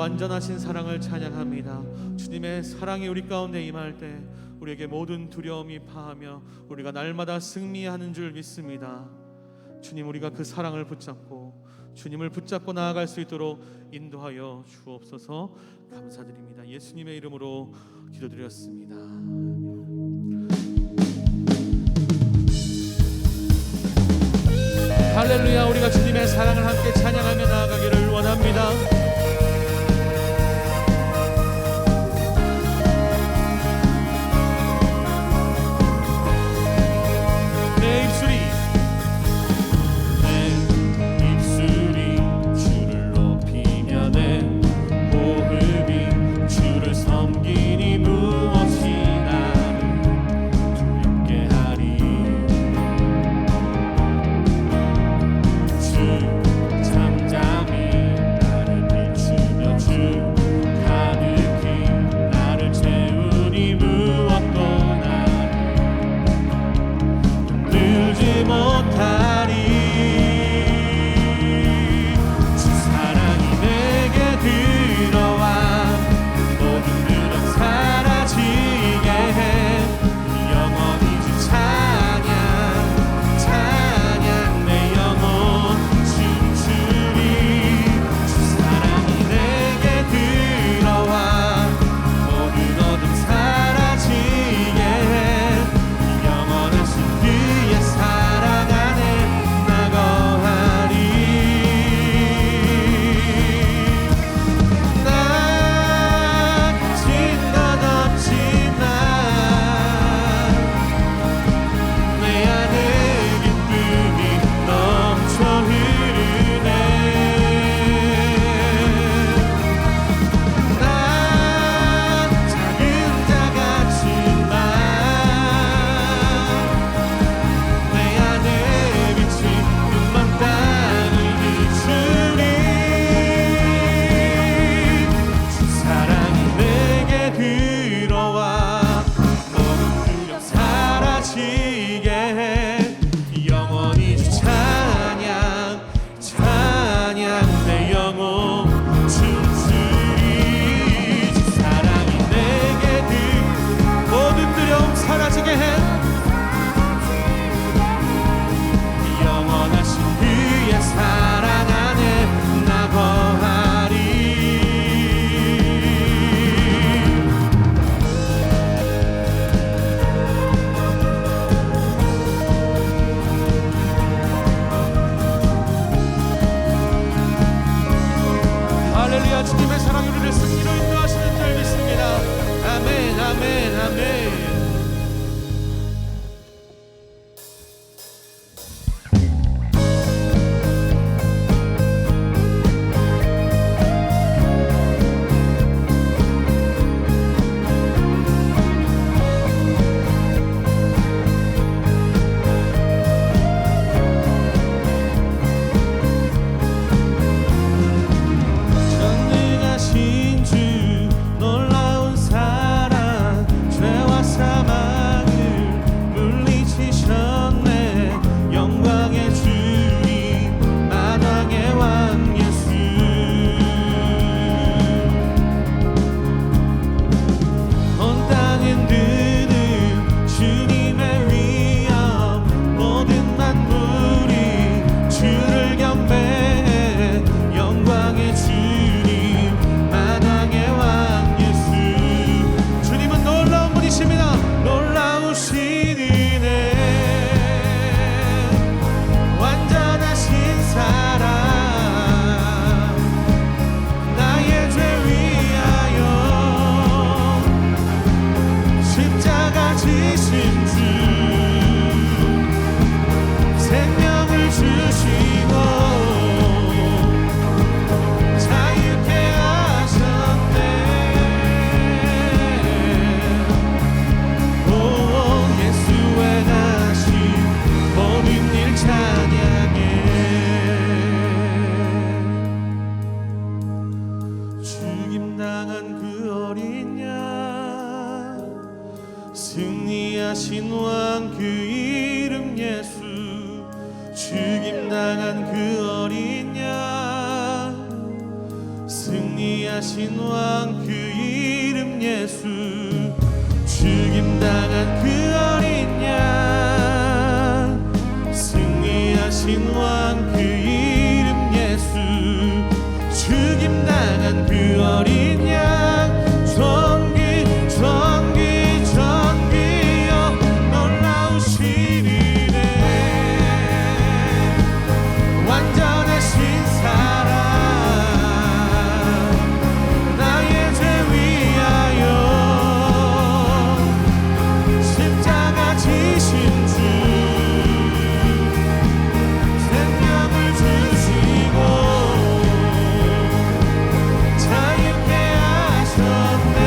완전하신 사랑을 찬양합니다. 주님의 사랑이 우리 가운데 임할 때 우리에게 모든 두려움이 파하며 우리가 날마다 승리하는 줄 믿습니다. 주님, 우리가 그 사랑을 붙잡고 주님을 붙잡고 나아갈 수 있도록 인도하여 주옵소서. 감사드립니다. 예수님의 이름으로 기도드렸습니다. 할렐루야. 우리가 주님의 사랑을 함께 찬양하며 나아가기를 원합니다. 주의 아멘. 전능하신 주 놀라운 사랑 죄와 사망을 물리치셨네. 영광의 주님 만왕의 왕 예수. 온 땅 흔드는 주님의 위엄 모든 만물이 주를 경배해. 영광의 주님 만왕의 왕 예수. 주님은 놀라운 분이십니다. 놀라우신 은혜 완전하신 사랑 나의 죄 위하여 십자가 지신 주 생명을 주시고 자유케 하셨네. 오 예수 행하신 모든 일 찬양해. 죽임당한 그 어린 양 승리하신 왕 그 이름 예수. 죽임당한 그 어린 양 승리하신 왕 그 이름 예수. 죽임당한 그 어린 양 승리하신 왕 그 이름 예수. 죽임당한 그 어린 양 존귀 존귀 존귀여 놀라우신 은혜 완전하신 사랑 나의 죄 위하여 십자가 지신 주 생명을 주시고 자유케 하셨네.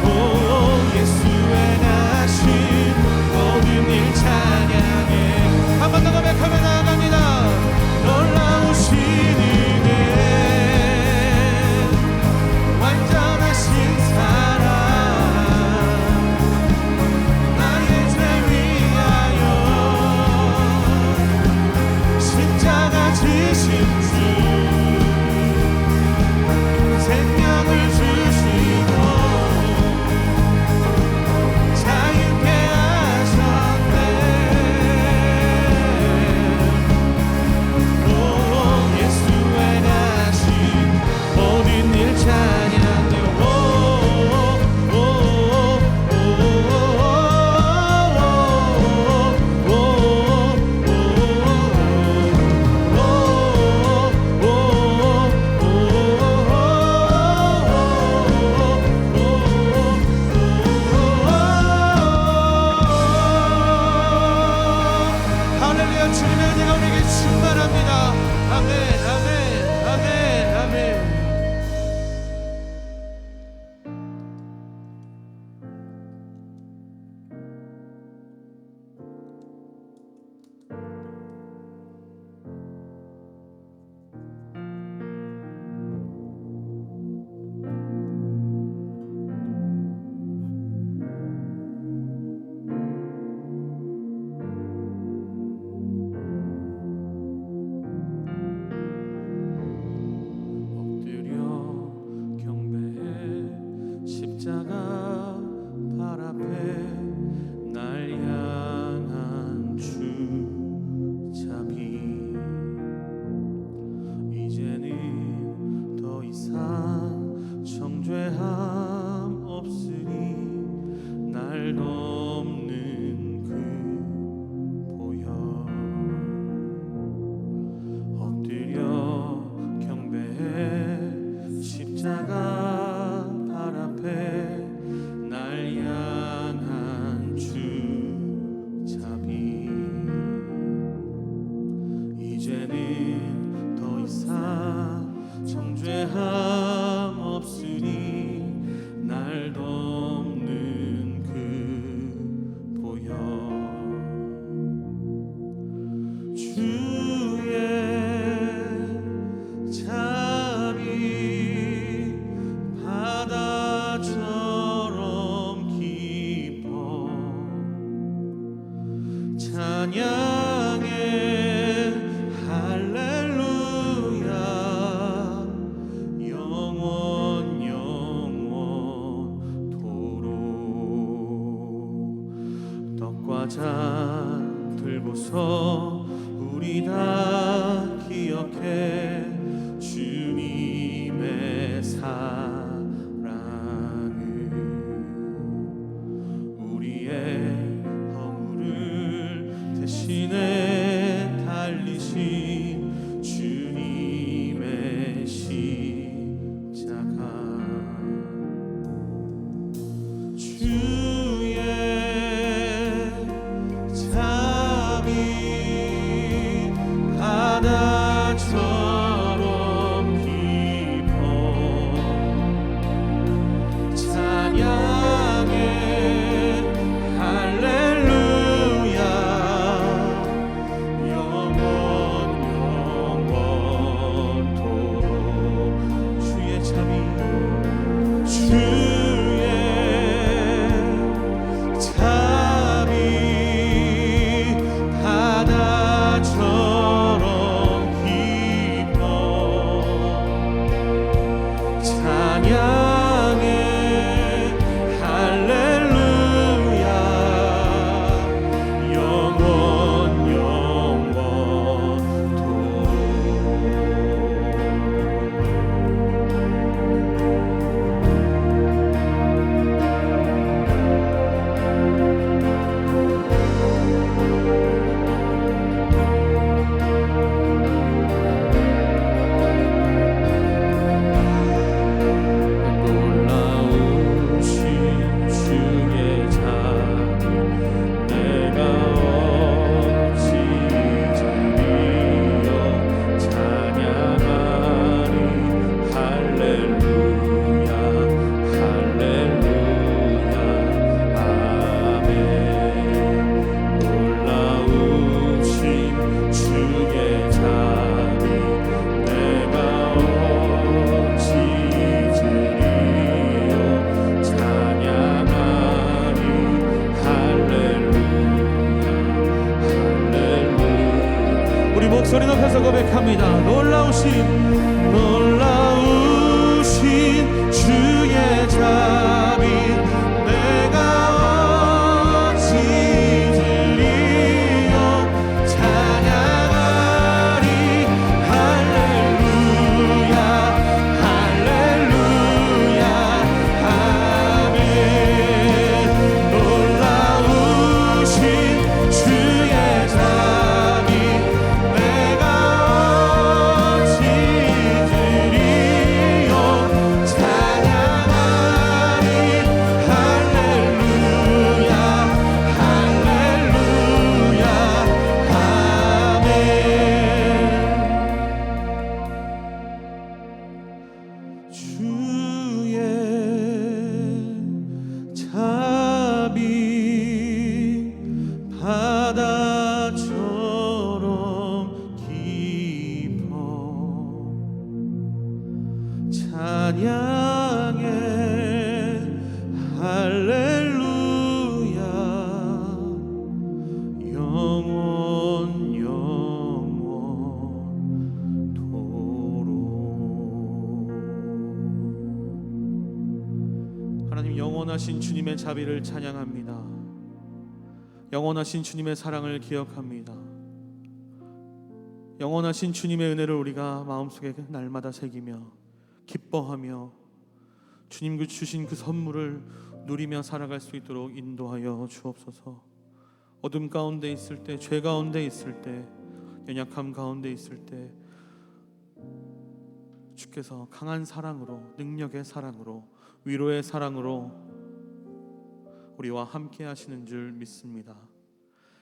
오 예수 행하신 모든 일 찬양해. 한 번 더 고백하며 나아갑니다. 놀라우신 은혜 완전하신 사랑 나의 죄 위하여 십자가 지신 주 생명을 주시고 자유케 하셨네. 오 예수 행하신 모든 일 찬양해. 할렐루야. 주님의 은혜가 우리에게 충만합니다. 아멘 아멘 아멘 아멘. 찬양해 할렐루야 영원 영원토록 떡과 잔 들고서 우리 다 기억해 주님의 사랑을 우리의 허물을 대신에 달리신 주님의 십자가 주의 자비 바다처럼 깊어 찬양해 할렐루야 영원 영원토록 주의 자비 바다처럼 깊어 찬양해 할렐루야 영원 놀라우신 주의 자비 내가 어찌 드리어 찬양하리 할렐루야 할렐루야 아멘 놀라우신 주의 자비 내가 어찌 드리어 찬양하리 할렐루야 할렐루야 우리 목소리 높여서 고백합니다. 놀라우신 주의 자비 내가 어찌 드리어 찬양하리 할렐루야 할렐루야 아멘 놀라우신 주의 자비 내가 어찌 드리어 찬양하리 할렐루야 할렐루야 아멘 주의 자비 바다처럼 깊어 찬양해 할렐루야 영원 영원토록 하나님 영원하신 주님의 자비를 찬양합니다. 영원하신 주님의 사랑을 기억합니다. 영원하신 주님의 은혜를 우리가 마음속에 날마다 새기며 기뻐하며 주님 주신 그 선물을 누리며 살아갈 수 있도록 인도하여 주옵소서. 어둠 가운데 있을 때, 죄 가운데 있을 때, 연약함 가운데 있을 때 주께서 강한 사랑으로, 능력의 사랑으로, 위로의 사랑으로 우리와 함께 하시는 줄 믿습니다.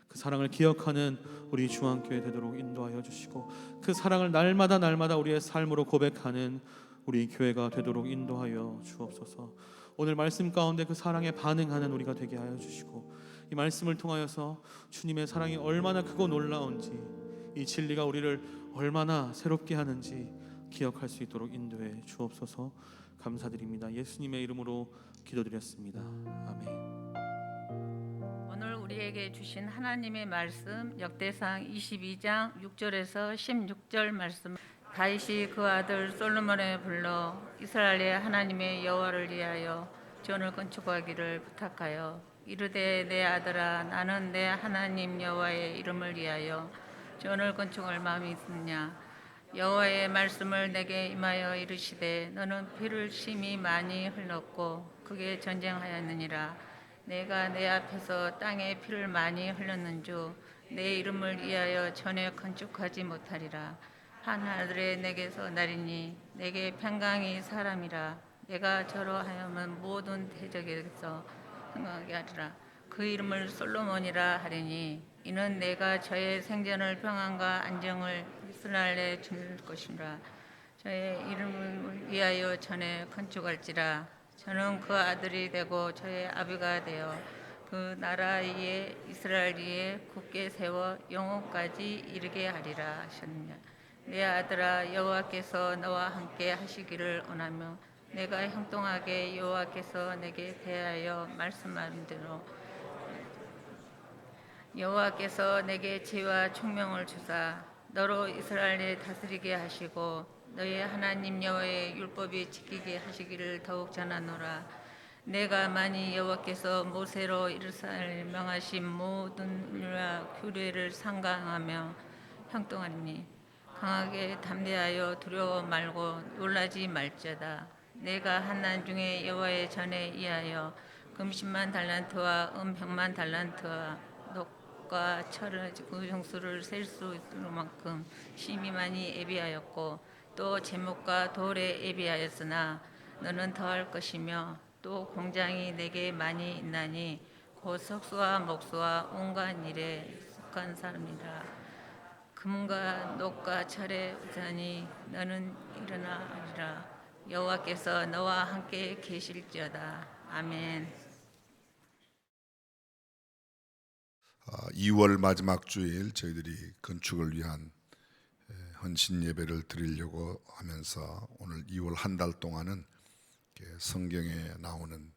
그 사랑을 기억하는 우리 중앙교회 되도록 인도하여 주시고 그 사랑을 날마다 우리의 삶으로 고백하는 우리 교회가 되도록 인도하여 주옵소서. 오늘 말씀 가운데 그 사랑에 반응하는 우리가 되게 하여 주시고 이 말씀을 통하여서 주님의 사랑이 얼마나 크고 놀라운지 이 진리가 우리를 얼마나 새롭게 하는지 기억할 수 있도록 인도해 주옵소서. 감사드립니다. 예수님의 이름으로 기도드렸습니다. 아멘. 오늘 우리 우리에게 주신 하나님의 말씀 역대상 22장 6절에서 16절 말씀. 다윗이 그 아들 솔로몬에 불러 이스라엘의 하나님의 여호와를 위하여 전을 건축하기를 부탁하여 이르되 내 아들아 나는 내 하나님 여호와의 이름을 위하여 전을 건축할 마음이 있느냐. 여호와의 말씀을 내게 임하여 이르시되 너는 피를 심히 많이 흘렸고 크게 전쟁하였느니라. 내가 내 앞에서 땅에 피를 많이 흘렸는즉 내 이름을 위하여 전에 건축하지 못하리라. 한 아들의 내게서 나리니 내게 평강이 사람이라. 내가 저로 하여금 모든 대적에서 흥하게 하리라. 그 이름을 솔로몬이라 하리니 이는 내가 저의 생전을 평안과 안정을 이스라엘에 줄 것이라. 저의 이름을 위하여 전에 건축할지라. 저는 그 아들이 되고 저의 아비가 되어 그 나라 위에 이스라엘 위에 굳게 세워 영원까지 이르게 하리라 하셨느냐. 내 아들아 여호와께서 너와 함께 하시기를 원하며 내가 형통하게 여호와께서 내게 대하여 말씀하신 대로 여호와께서 내게 지혜와 총명을 주사 너로 이스라엘을 다스리게 하시고 너희 하나님 여호와의 율법이 지키게 하시기를 더욱 전하노라. 내가 만일 여호와께서 모세로 이르사를 명하신 모든 율과 규례를 상강하며 형통하리니 강하게 담대하여 두려워 말고 놀라지 말지어다. 내가 한 날 중에 여호와의 전에 이하여 금 10만 달란트와 은 100만 달란트와 녹과 철의 그 정수를 셀 수 있을 만큼 심히 많이 애비하였고 또 제목과 돌에 애비하였으나 너는 더할 것이며 또 공장이 내게 많이 있나니 곧 석수와 목수와 온갖 일에 익숙한 사람이라. 금과 녹과 철의 우산이 너는 일어나리라. 여호와께서 너와 함께 계실지어다. 아멘. 2월 마지막 주일 저희들이 건축을 위한 헌신 예배를 드리려고 하면서 오늘 2월 한 달 동안은 성경에 나오는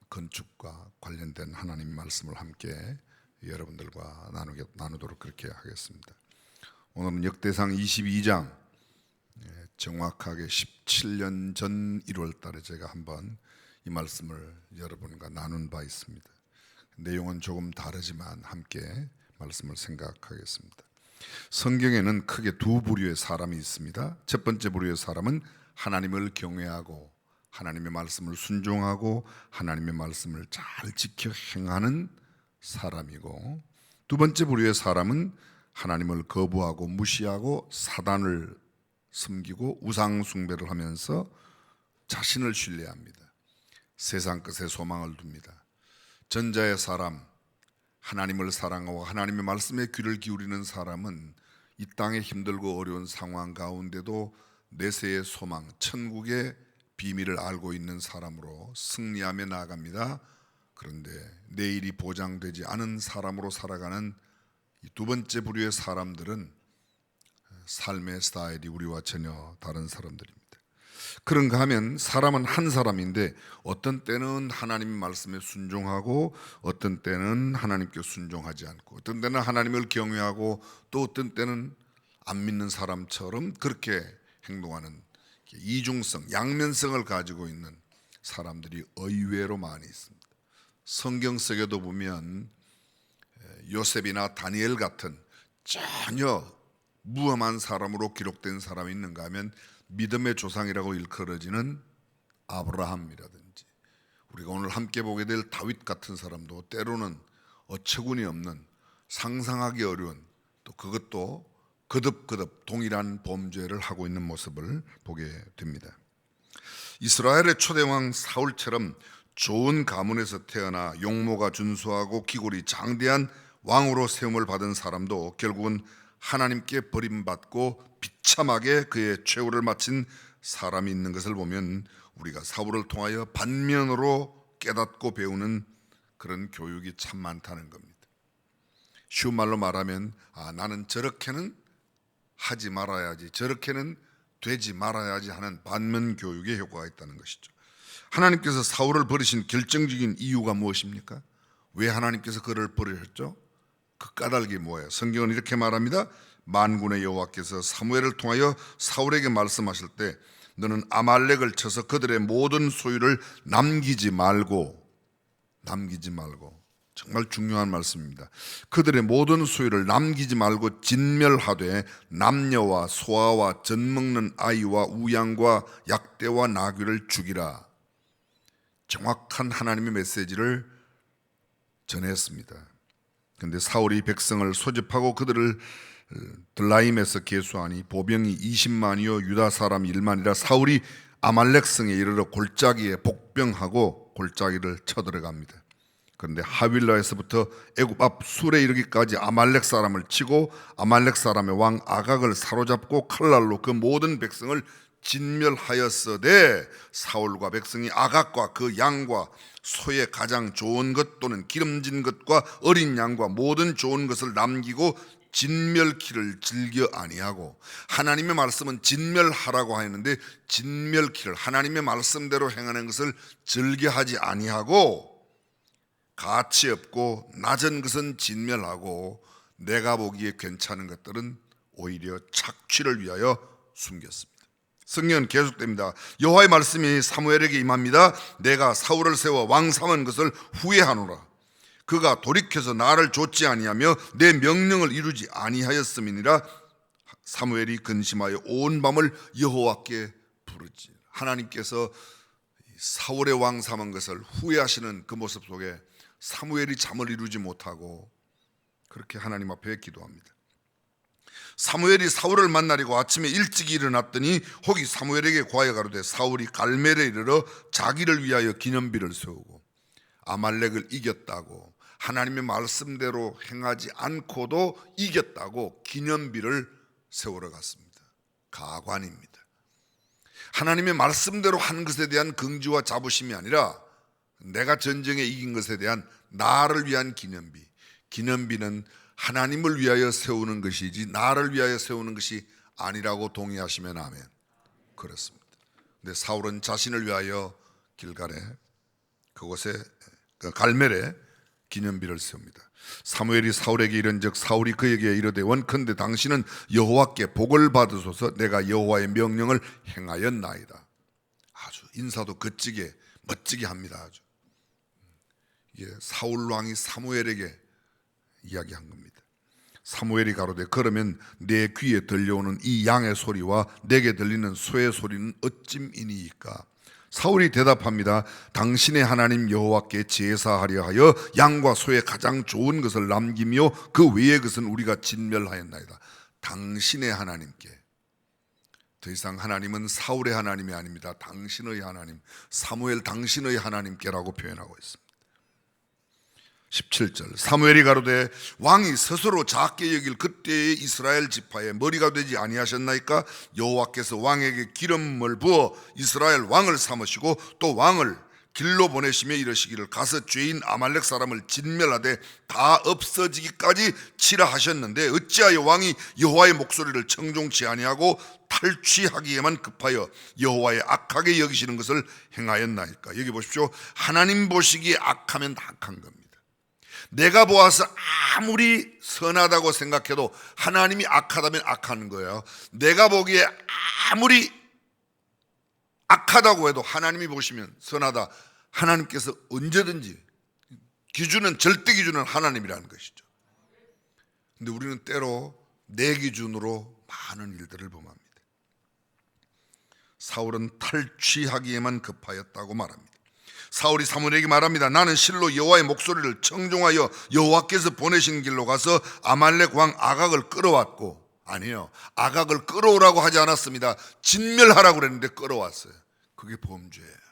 건축과 관련된 하나님 말씀을 함께 여러분들과 나누도록 그렇게 하겠습니다. 오늘은 역대상 22장 정확하게 17년 전 1월 달에 제가 한번 이 말씀을 여러분과 나눈 바 있습니다. 내용은 조금 다르지만 함께 말씀을 생각하겠습니다. 성경에는 크게 두 부류의 사람이 있습니다. 첫 번째 부류의 사람은 하나님을 경외하고 하나님의 말씀을 순종하고 하나님의 말씀을 잘 지켜 행하는 사람이고, 두 번째 부류의 사람은 하나님을 거부하고 무시하고 사단을 섬기고 우상 숭배를 하면서 자신을 신뢰합니다. 세상 것에 소망을 둡니다. 전자의 사람, 하나님을 사랑하고 하나님의 말씀에 귀를 기울이는 사람은 이 땅의 힘들고 어려운 상황 가운데도 내세의 소망, 천국의 비밀을 알고 있는 사람으로 승리하며 나아갑니다. 그런데 내일이 보장되지 않은 사람으로 살아가는 이 두 번째 부류의 사람들은 삶의 스타일이 우리와 전혀 다른 사람들입니다. 그런가 하면 사람은 한 사람인데 어떤 때는 하나님의 말씀에 순종하고 어떤 때는 하나님께 순종하지 않고 어떤 때는 하나님을 경외하고 또 어떤 때는 안 믿는 사람처럼 그렇게 행동하는 이중성, 양면성을 가지고 있는 사람들이 의외로 많이 있습니다. 성경 속에도 보면 요셉이나 다니엘 같은 전혀 무엄한 사람으로 기록된 사람이 있는가 하면 믿음의 조상이라고 일컬어지는 아브라함이라든지 우리가 오늘 함께 보게 될 다윗 같은 사람도 때로는 어처구니 없는 상상하기 어려운 또 그것도 거듭거듭 동일한 범죄를 하고 있는 모습을 보게 됩니다. 이스라엘의 초대왕 사울처럼 좋은 가문에서 태어나 용모가 준수하고 기골이 장대한 왕으로 세움을 받은 사람도 결국은 하나님께 버림받고 비참하게 그의 최후를 마친 사람이 있는 것을 보면 우리가 사울을 통하여 반면으로 깨닫고 배우는 그런 교육이 참 많다는 겁니다. 쉬운 말로 말하면 나는 저렇게는 하지 말아야지, 저렇게는 되지 말아야지 하는 반면 교육의 효과가 있다는 것이죠. 하나님께서 사울을 버리신 결정적인 이유가 무엇입니까? 왜 하나님께서 그를 버리셨죠? 그 까닭이 뭐예요? 성경은 이렇게 말합니다. 만군의 여호와께서 사무엘을 통하여 사울에게 말씀하실 때 너는 아말렉을 쳐서 그들의 모든 소유를 남기지 말고, 정말 중요한 말씀입니다. 그들의 모든 소유를 남기지 말고 진멸하되 남녀와 소아와 젖먹는 아이와 우양과 약대와 나귀를 죽이라. 정확한 하나님의 메시지를 전했습니다. 그런데 사울이 백성을 소집하고 그들을 들라임에서 계수하니 보병이 20만이요 유다 사람 1만이라 사울이 아말렉 성에 이르러 골짜기에 복병하고 골짜기를 쳐들어갑니다. 그런데 하윌라에서부터 애굽 앞 술에 이르기까지 아말렉 사람을 치고 아말렉 사람의 왕 아각을 사로잡고 칼날로 그 모든 백성을 진멸하였으되 사울과 백성이 아각과 그 양과 소의 가장 좋은 것 또는 기름진 것과 어린 양과 모든 좋은 것을 남기고 진멸키를 즐겨 아니하고, 하나님의 말씀은 진멸하라고 하였는데 진멸키를 하나님의 말씀대로 행하는 것을 즐겨하지 아니하고 가치 없고 낮은 것은 진멸하고 내가 보기에 괜찮은 것들은 오히려 착취를 위하여 숨겼습니다. 성경은 계속됩니다. 여호와의 말씀이 사무엘에게 임합니다. 내가 사울을 세워 왕 삼은 것을 후회하노라. 그가 돌이켜서 나를 좇지 아니하며 내 명령을 이루지 아니하였음이니라. 사무엘이 근심하여 온 밤을 여호와께 부르지. 하나님께서 사울의 왕 삼은 것을 후회하시는 그 모습 속에 사무엘이 잠을 이루지 못하고 그렇게 하나님 앞에 기도합니다. 사무엘이 사울을 만나려고 아침에 일찍 일어났더니 혹이 사무엘에게 고하여 가로되 사울이 갈멜에 이르러 자기를 위하여 기념비를 세우고 아말렉을 이겼다고, 하나님의 말씀대로 행하지 않고도 이겼다고 기념비를 세우러 갔습니다. 가관입니다. 하나님의 말씀대로 한 것에 대한 긍지와 자부심이 아니라 내가 전쟁에 이긴 것에 대한 나를 위한 기념비. 기념비는 하나님을 위하여 세우는 것이지 나를 위하여 세우는 것이 아니라고 동의하시면 아멘. 그렇습니다. 근데 사울은 자신을 위하여 길갈에, 그곳에 갈멜에 기념비를 세웁니다. 사무엘이 사울에게 이른즉 사울이 그에게 이르되 원컨대 당신은 여호와께 복을 받으소서. 내가 여호와의 명령을 행하였나이다. 아주 인사도 거치게 멋지게 합니다. 아주. 이게 사울 왕이 사무엘에게 이야기한 겁니다. 사무엘이 가로되 그러면 내 귀에 들려오는 이 양의 소리와 내게 들리는 소의 소리는 어찜이니이까? 사울이 대답합니다. 당신의 하나님 여호와께 제사하려 하여 양과 소의 가장 좋은 것을 남기며 그 외의 것은 우리가 진멸하였나이다. 당신의 하나님께. 더 이상 하나님은 사울의 하나님이 아닙니다. 당신의 하나님, 사무엘 당신의 하나님께라고 표현하고 있습니다. 17절 사무엘이 가로되 왕이 스스로 작게 여길 그때의 이스라엘 지파의 머리가 되지 아니하셨나이까? 여호와께서 왕에게 기름을 부어 이스라엘 왕을 삼으시고 또 왕을 길로 보내시며 이르시기를 가서 죄인 아말렉 사람을 진멸하되 다 없어지기까지 치라 하셨는데 어찌하여 왕이 여호와의 목소리를 청종치 아니하고 탈취하기에만 급하여 여호와의 악하게 여기시는 것을 행하였나이까? 여기 보십시오. 하나님 보시기에 악하면 악한 겁니다. 내가 보아서 아무리 선하다고 생각해도 하나님이 악하다면 악한 거예요. 내가 보기에 아무리 악하다고 해도 하나님이 보시면 선하다. 하나님께서 언제든지 기준은, 절대 기준은 하나님이라는 것이죠. 근데 우리는 때로 내 기준으로 많은 일들을 범합니다. 사울은 탈취하기에만 급하였다고 말합니다. 사울이 사무엘에게 말합니다. 나는 실로 여호와의 목소리를 청종하여 여호와께서 보내신 길로 가서 아말렉 왕 아각을 끌어왔고, 아니요, 아각을 끌어오라고 하지 않았습니다. 진멸하라고 그랬는데 끌어왔어요. 그게 범죄예요.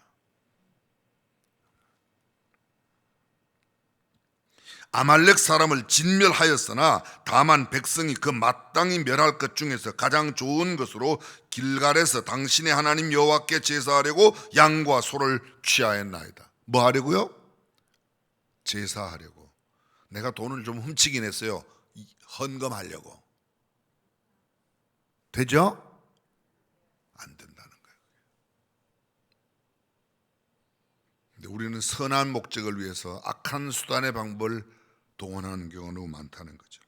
아말렉 사람을 진멸하였으나 다만 백성이 그 마땅히 멸할 것 중에서 가장 좋은 것으로 길갈에서 당신의 하나님 여호와께 제사하려고 양과 소를 취하였나이다. 뭐 하려고요? 제사하려고. 내가 돈을 좀 훔치긴 했어요. 헌금하려고. 되죠? 안 된다는 거예요. 근데 우리는 선한 목적을 위해서 악한 수단의 방법을 동원하는 경우가 너무 많다는 거죠.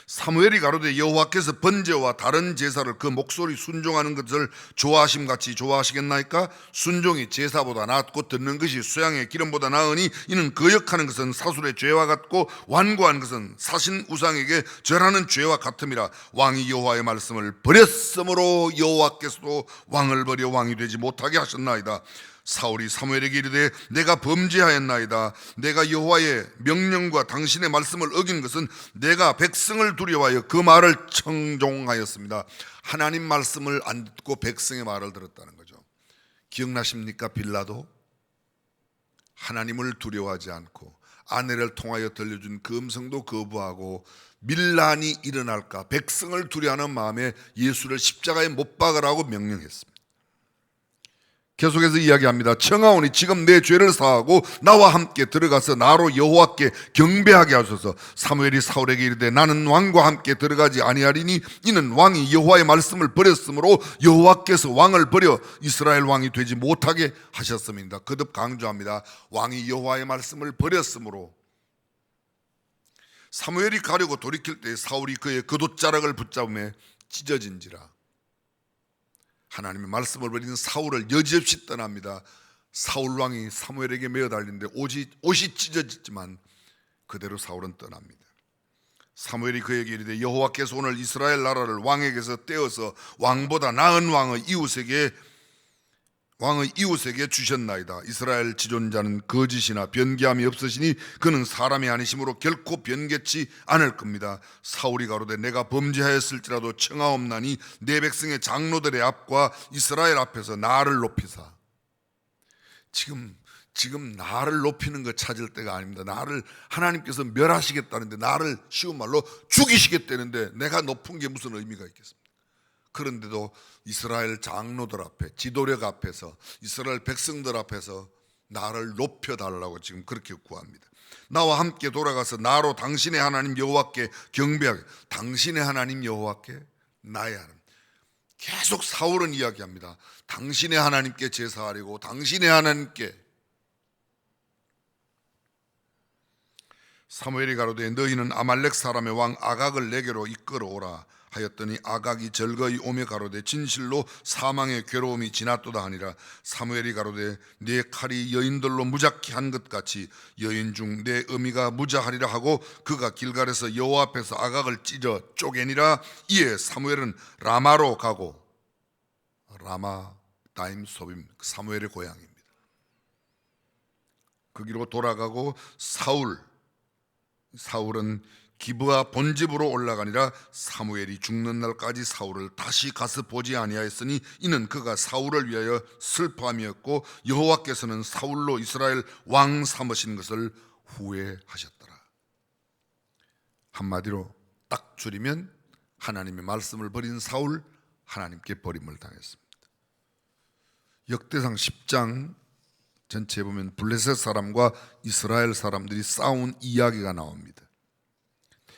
사무엘이 가로되 여호와께서 번제와 다른 제사를 그 목소리 순종하는 것을 좋아하심 같이 좋아하시겠나이까? 순종이 제사보다 낫고 듣는 것이 수양의 기름보다 나으니 이는 거역하는 것은 사술의 죄와 같고 완고한 것은 사신 우상에게 절하는 죄와 같음이라. 왕이 여호와의 말씀을 버렸으므로 여호와께서도 왕을 버려 왕이 되지 못하게 하셨나이다. 사울이 사무엘에게 이르되 내가 범죄하였나이다. 내가 여호와의 명령과 당신의 말씀을 어긴 것은 내가 백성을 두려워하여 그 말을 청종하였습니다. 하나님 말씀을 안 듣고 백성의 말을 들었다는 거죠. 기억나십니까? 빌라도 하나님을 두려워하지 않고 아내를 통하여 들려준 그 음성도 거부하고 밀란이 일어날까 백성을 두려워하는 마음에 예수를 십자가에 못 박으라고 명령했습니다. 계속해서 이야기합니다. 청하오니 지금 내 죄를 사하고 나와 함께 들어가서 나로 여호와께 경배하게 하소서. 사무엘이 사울에게 이르되 나는 왕과 함께 들어가지 아니하리니 이는 왕이 여호와의 말씀을 버렸으므로 여호와께서 왕을 버려 이스라엘 왕이 되지 못하게 하셨습니다. 거듭 강조합니다. 왕이 여호와의 말씀을 버렸으므로. 사무엘이 가려고 돌이킬 때 사울이 그의 겉옷자락을 붙잡음에 찢어진지라. 하나님의 말씀을 버리는 사울을 여지없이 떠납니다. 사울 왕이 사무엘에게 메어 달리는데 옷이 찢어졌지만 그대로 사울은 떠납니다. 사무엘이 그에게 이르되 여호와께서 오늘 이스라엘 나라를 왕에게서 떼어서 왕보다 나은 왕의 이웃에게 주셨나이다. 이스라엘 지존자는 거짓이나 변개함이 없으시니 그는 사람이 아니심으로 결코 변개치 않을 겁니다. 사울이 가로되 내가 범죄하였을지라도 청하옵나니 내 백성의 장로들의 앞과 이스라엘 앞에서 나를 높이사. 지금 나를 높이는 거 찾을 때가 아닙니다. 나를 하나님께서 멸하시겠다는데, 나를 쉬운 말로 죽이시겠다는데 내가 높은 게 무슨 의미가 있겠습니까? 그런데도 이스라엘 장로들 앞에, 지도력 앞에서, 이스라엘 백성들 앞에서 나를 높여달라고 지금 그렇게 구합니다. 나와 함께 돌아가서 나로 당신의 하나님 여호와께 경배하게. 당신의 하나님 여호와께, 나의 하나님. 계속 사울은 이야기합니다. 당신의 하나님께 제사하려고, 당신의 하나님께. 사무엘이 가로되 너희는 아말렉 사람의 왕 아각을 내게로 이끌어오라 하였더니 아각이 절거이 오며 가로되 진실로 사망의 괴로움이 지났도다 하니라. 사무엘이 가로되 내 칼이 여인들로 무작히 한 것 같이 여인 중 내 어미가 무자하리라 하고 그가 길갈에서 여호와 앞에서 아각을 찢어 쪼개니라. 이에 사무엘은 라마로 가고, 라마 다임 소빔 사무엘의 고향입니다. 거기로 돌아가고 사울은 기브아 본집으로 올라가니라. 사무엘이 죽는 날까지 사울을 다시 가서 보지 아니하였으니 이는 그가 사울을 위하여 슬퍼함이었고 여호와께서는 사울로 이스라엘 왕 삼으신 것을 후회하셨더라. 한마디로 딱 줄이면 하나님의 말씀을 버린 사울, 하나님께 버림을 당했습니다. 역대상 10장 전체에 보면 블레셋 사람과 이스라엘 사람들이 싸운 이야기가 나옵니다.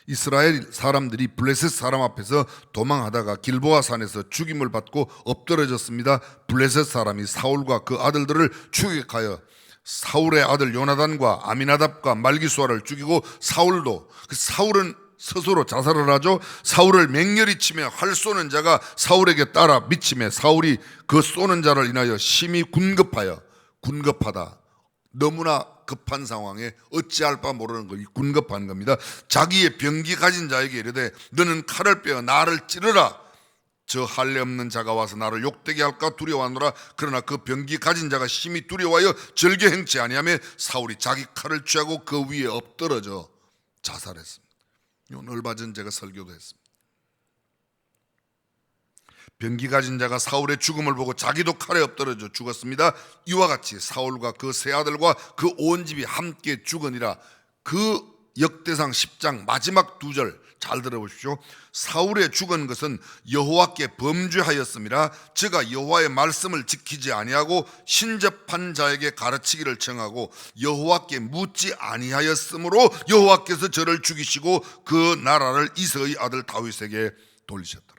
이스라엘 사람들이 블레셋 사람 앞에서 도망하다가 길보아 산에서 죽임을 받고 엎드러졌습니다. 블레셋 사람이 사울과 그 아들들을 추격하여 사울의 아들 요나단과 아미나답과 말기수아를 죽이고 사울은 스스로 자살을 하죠. 사울을 맹렬히 치며 활 쏘는 자가 사울에게 따라 미치며 사울이 그 쏘는 자를 인하여 심히 군급하다. 너무나 급한 상황에 어찌할 바 모르는 거, 군급한 겁니다. 자기의 병기 가진 자에게 이르되 너는 칼을 빼어 나를 찌르라. 저 할례 없는 자가 와서 나를 욕되게 할까 두려워하노라. 그러나 그 병기 가진 자가 심히 두려워하여 절개 행치 아니하며 사울이 자기 칼을 취하고 그 위에 엎드러져 자살했습니다. 이건 얼마 전 제가 설교도 했습니다. 병기 가진 자가 사울의 죽음을 보고 자기도 칼에 엎드러져 죽었습니다. 이와 같이 사울과 그 세 아들과 그 온 집이 함께 죽으니라. 그 역대상 10장 마지막 두 절 잘 들어보십시오. 사울의 죽은 것은 여호와께 범죄하였음이라. 저가 여호와의 말씀을 지키지 아니하고 신접한 자에게 가르치기를 청하고 여호와께 묻지 아니하였으므로 여호와께서 저를 죽이시고 그 나라를 이새의 아들 다윗에게 돌리셨더라.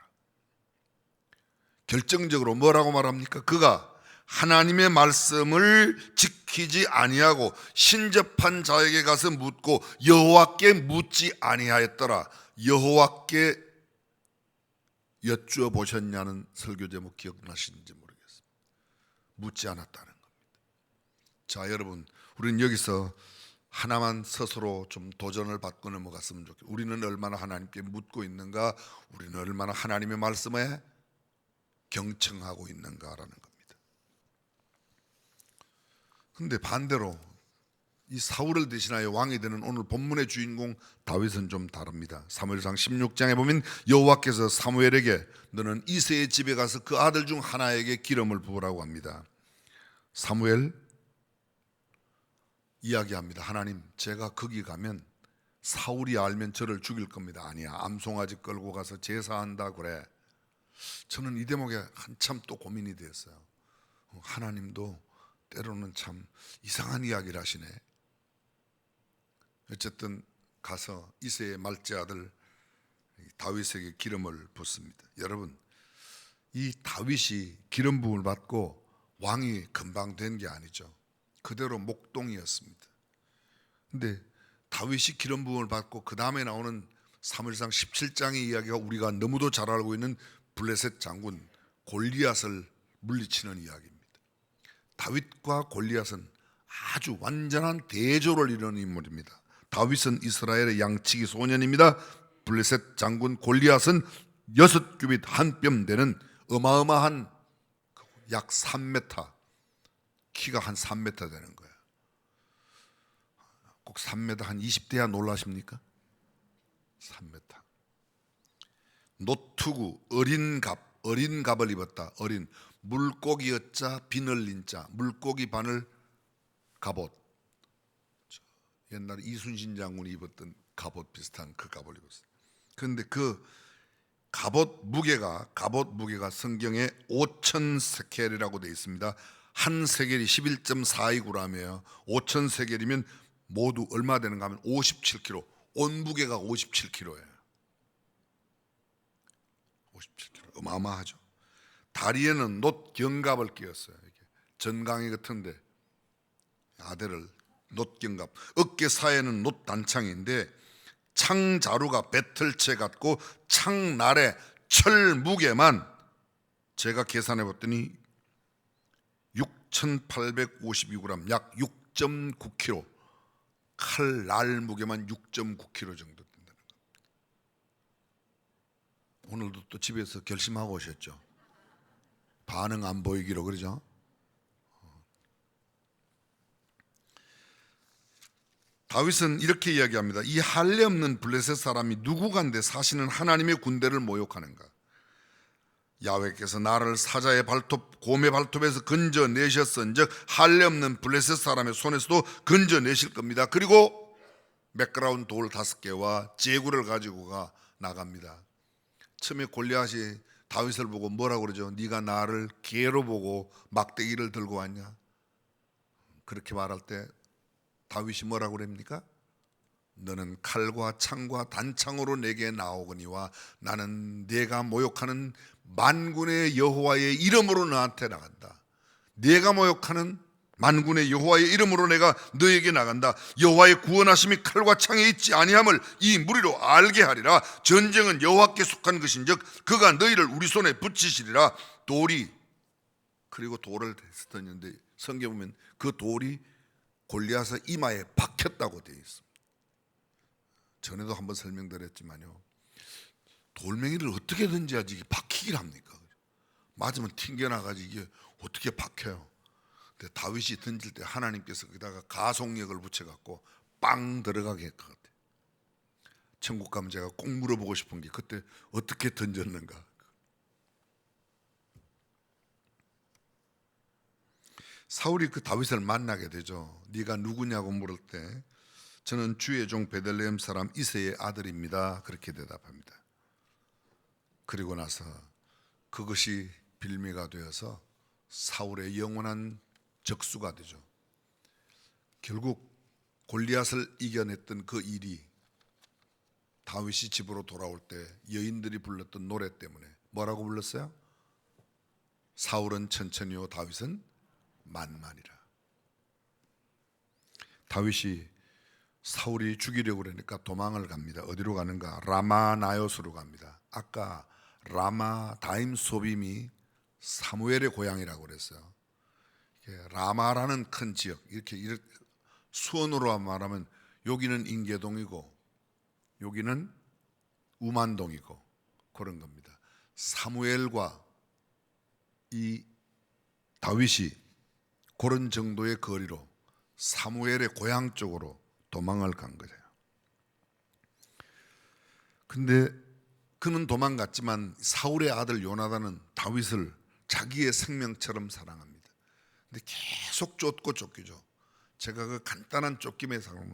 결정적으로 뭐라고 말합니까? 그가 하나님의 말씀을 지키지 아니하고 신접한 자에게 가서 묻고 여호와께 묻지 아니하였더라. 여호와께 여쭈어 보셨냐는 설교 제목 기억나시는지 모르겠습니다. 묻지 않았다는 겁니다. 자, 여러분, 우리는 여기서 하나만 스스로 좀 도전을 받고 넘어갔으면 좋겠어요. 우리는 얼마나 하나님께 묻고 있는가, 우리는 얼마나 하나님의 말씀에 경청하고 있는가라는 겁니다. 근데 반대로 이 사울을 대신하여 왕이 되는 오늘 본문의 주인공 다윗은 좀 다릅니다. 사무엘상 16장에 보면 여호와께서 사무엘에게 너는 이새의 집에 가서 그 아들 중 하나에게 기름을 부으라고 합니다. 사무엘 이야기합니다. 하나님, 제가 거기 가면 사울이 알면 저를 죽일 겁니다. 아니야, 암송아지 끌고 가서 제사한다 그래. 저는 이 대목에 한참 또 고민이 되었어요. 하나님도 때로는 참 이상한 이야기를 하시네. 어쨌든 가서 이새의 말째 아들 다윗에게 기름을 붓습니다. 여러분, 이 다윗이 기름 부음을 받고 왕이 금방 된 게 아니죠. 그대로 목동이었습니다. 근데 다윗이 기름 부음을 받고 그 다음에 나오는 사무엘상 17장의 이야기가 우리가 너무도 잘 알고 있는 블레셋 장군 골리앗을 물리치는 이야기입니다. 다윗과 골리앗은 아주 완전한 대조를 이루는 인물입니다. 다윗은 이스라엘의 양치기 소년입니다. 블레셋 장군 골리앗은 6규빗 한 뼘 되는 어마어마한 약 3m, 키가 한 3m 되는 거예요. 꼭 3m 한 20대야 놀라십니까? 3m. 노투구 어린 갑을 입었다. 어린 물고기 어자 비늘린 자, 물고기 바늘 갑옷. 옛날에 이순신 장군이 입었던 갑옷 비슷한 그 갑옷을 입었어요. 그런데 그 갑옷 무게가 성경에 5,000세켈이라고 되어 있습니다. 한 세겔이 11.429g이에요. 5,000세겔이면 모두 얼마 되는가 하면 57kg. 온 무게가 57kg예요. 57kg. 어마어마하죠. 다리에는 놋 견갑을 끼웠어요. 이렇게 전강이 같은데 아대를 놋 견갑. 어깨 사이에는 놋 단창인데 창자루가 배틀채 같고 창날의 철 무게만 제가 계산해 봤더니 6,852g, 약 6.9kg. 칼날 무게만 6.9kg 정도 된다는 겁니다. 오늘도 또 집에서 결심하고 오셨죠? 반응 안 보이기로 그러죠? 다윗은 이렇게 이야기합니다. 이 할례 없는 블레셋 사람이 누구간데 사시는 하나님의 군대를 모욕하는가? 야훼께서 나를 사자의 발톱, 곰의 발톱에서 건져내셨은즉 할례 없는 블레셋 사람의 손에서도 건져내실 겁니다. 그리고 매끄러운 돌 5개와 제구를 가지고 나갑니다. 처음에 골리앗이 다윗을 보고 뭐라고 그러죠? 네가 나를 개로 보고 막대기를 들고 왔냐? 그렇게 말할 때 다윗이 뭐라고 그럽니까? 너는 칼과 창과 단창으로 내게 나오거니와 나는 네가 모욕하는 만군의 여호와의 이름으로 너한테 나간다. 네가 모욕하는 만군의 여호와의 이름으로 내가 너에게 나간다. 여호와의 구원하심이 칼과 창에 있지 아니함을 이 무리로 알게 하리라. 전쟁은 여호와께 속한 것인즉 그가 너희를 우리 손에 붙이시리라. 돌이, 그리고 돌을 던졌는데 성경에 보면 그 돌이 골리앗의 이마에 박혔다고 되어 있습니다. 전에도 한번 설명드렸지만요, 돌멩이를 어떻게 던져야지 이게 박히길 합니까? 맞으면 튕겨나가지 이게 어떻게 박혀요? 근데 다윗이 던질 때 하나님께서 거기다가 가속력을 붙여갖고 빵 들어가게 했거든요. 천국 가면 제가 꼭 물어보고 싶은 게 그때 어떻게 던졌는가. 사울이 그 다윗을 만나게 되죠. 네가 누구냐고 물을 때 저는 주의 종 베들레헴 사람 이새의 아들입니다. 그렇게 대답합니다. 그리고 나서 그것이 빌미가 되어서 사울의 영원한 적수가 되죠. 결국 골리앗을 이겨냈던 그 일이 다윗이 집으로 돌아올 때 여인들이 불렀던 노래 때문에 뭐라고 불렀어요? 사울은 천천히요 다윗은 만만이라. 다윗이 사울이 죽이려고 그러니까 도망을 갑니다. 어디로 가는가? 라마나요스로 갑니다. 아까 라마 다임 소빔이 사무엘의 고향이라고 그랬어요. 라마라는 큰 지역, 이렇게 수원으로 말하면 여기는 인계동이고 여기는 우만동이고 그런 겁니다. 사무엘과 이 다윗이 그런 정도의 거리로 사무엘의 고향 쪽으로 도망을 간 거예요. 근데 그는 도망갔지만 사울의 아들 요나단은 다윗을 자기의 생명처럼 사랑합니다. 근데 계속 쫓기죠. 제가 그 간단한 쫓김의 상황은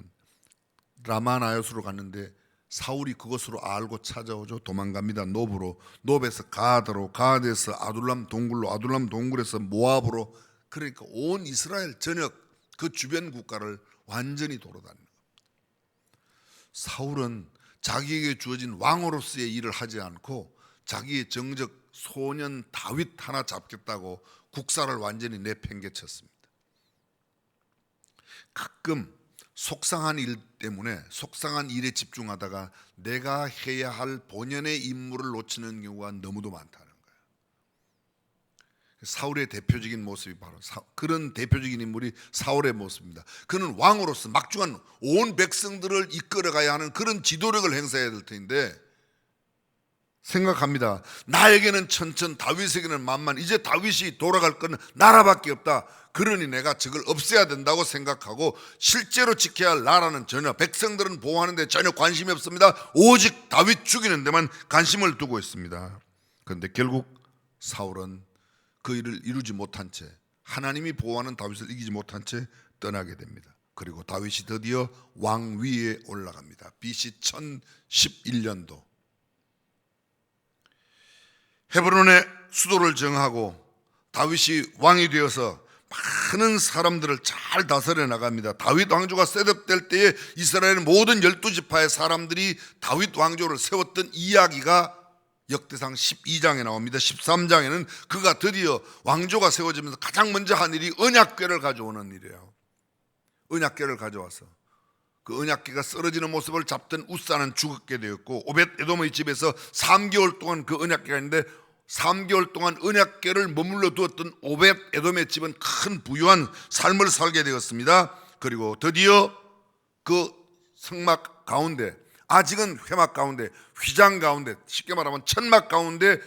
라마나요스로 갔는데 사울이 그것으로 알고 찾아오죠. 도망갑니다. 노브로, 노브에서 가드로, 가드에서 아둘람 동굴로, 아둘람 동굴에서 모압으로, 그러니까 온 이스라엘 전역 그 주변 국가를 완전히 돌아다니는 겁니다. 사울은 자기에게 주어진 왕으로서의 일을 하지 않고 자기의 정적 소년 다윗 하나 잡겠다고 국사를 완전히 내팽개쳤습니다. 가끔 속상한 일 때문에 속상한 일에 집중하다가 내가 해야 할 본연의 임무를 놓치는 경우가 너무도 많다는 거예요. 사울의 대표적인 모습이 바로 그런 대표적인 인물이 사울의 모습입니다. 그는 왕으로서 막중한 온 백성들을 이끌어가야 하는 그런 지도력을 행사해야 될 텐데 생각합니다. 나에게는 천천, 다윗에게는 만만. 이제 다윗이 돌아갈 건 나라밖에 없다. 그러니 내가 저걸 없애야 된다고 생각하고 실제로 지켜야 할 나라는 전혀, 백성들은 보호하는 데 전혀 관심이 없습니다. 오직 다윗 죽이는 데만 관심을 두고 있습니다. 그런데 결국 사울은 그 일을 이루지 못한 채, 하나님이 보호하는 다윗을 이기지 못한 채 떠나게 됩니다. 그리고 다윗이 드디어 왕위에 올라갑니다. BC 1011년도 헤브론의 수도를 정하고 다윗이 왕이 되어서 많은 사람들을 잘 다스려 나갑니다. 다윗 왕조가 셋업될 때에 이스라엘 모든 12지파의 사람들이 다윗 왕조를 세웠던 이야기가 역대상 12장에 나옵니다. 13장에는 그가 드디어 왕조가 세워지면서 가장 먼저 한 일이 언약궤를 가져오는 일이에요. 언약궤를 가져와서 그 언약궤가 쓰러지는 모습을 잡던 우사는 죽게 되었고 오벳 에돔의 집에서 3개월 동안 그 언약궤가 있는데 3개월 동안 언약궤를 머물러 두었던 오벳 에돔의 집은 큰 부유한 삶을 살게 되었습니다. 그리고 드디어 그 성막 가운데, 아직은 회막 가운데, 휘장 가운데, 쉽게 말하면 천막 가운데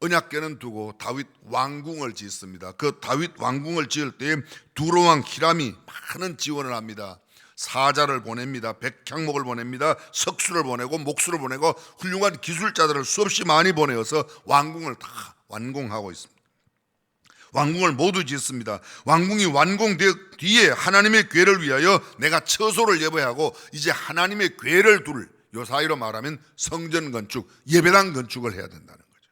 언약궤는 두고 다윗 왕궁을 짓습니다. 그 다윗 왕궁을 지을 때에 두로왕 히람이 많은 지원을 합니다. 사자를 보냅니다. 백향목을 보냅니다. 석수를 보내고 목수를 보내고 훌륭한 기술자들을 수없이 많이 보내어서 왕궁을 다 완공하고 있습니다. 왕궁을 모두 짓습니다. 왕궁이 완공된 뒤에 하나님의 궤를 위하여 내가 처소를 예배하고 이제 하나님의 궤를 둘, 요 사이로 말하면 성전 건축, 예배당 건축을 해야 된다는 거죠.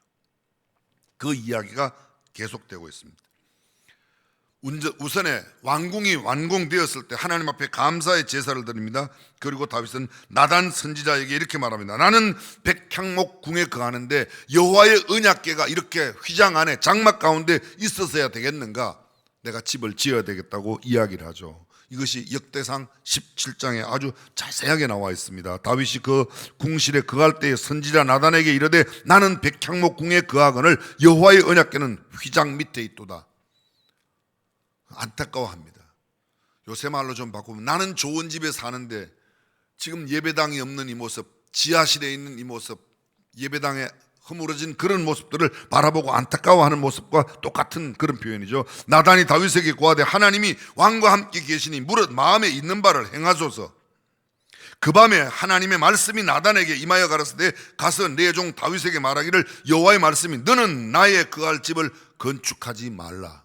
그 이야기가 계속되고 있습니다. 우선에 왕궁이 완공되었을 때 하나님 앞에 감사의 제사를 드립니다. 그리고 다윗은 나단 선지자에게 이렇게 말합니다. 나는 백향목 궁에 거하는데 여호와의 언약궤가 이렇게 휘장 안에 장막 가운데 있었어야 되겠는가? 내가 집을 지어야 되겠다고 이야기를 하죠. 이것이 역대상 17장에 아주 자세하게 나와 있습니다. 다윗이 그 궁실에 거할 때에 선지자 나단에게 이르되 나는 백향목 궁에 거하거늘 여호와의 언약궤는 휘장 밑에 있도다. 안타까워합니다. 요새 말로 좀 바꾸면 나는 좋은 집에 사는데 지금 예배당이 없는 이 모습, 지하실에 있는 이 모습, 예배당에 허물어진 그런 모습들을 바라보고 안타까워하는 모습과 똑같은 그런 표현이죠. 나단이 다윗에게 고하되 하나님이 왕과 함께 계시니 무릇 마음에 있는 바를 행하소서. 그 밤에 하나님의 말씀이 나단에게 임하여 가라사대 가서 내 종 다윗에게 말하기를 여호와의 말씀이 너는 나의 거할 집을 건축하지 말라.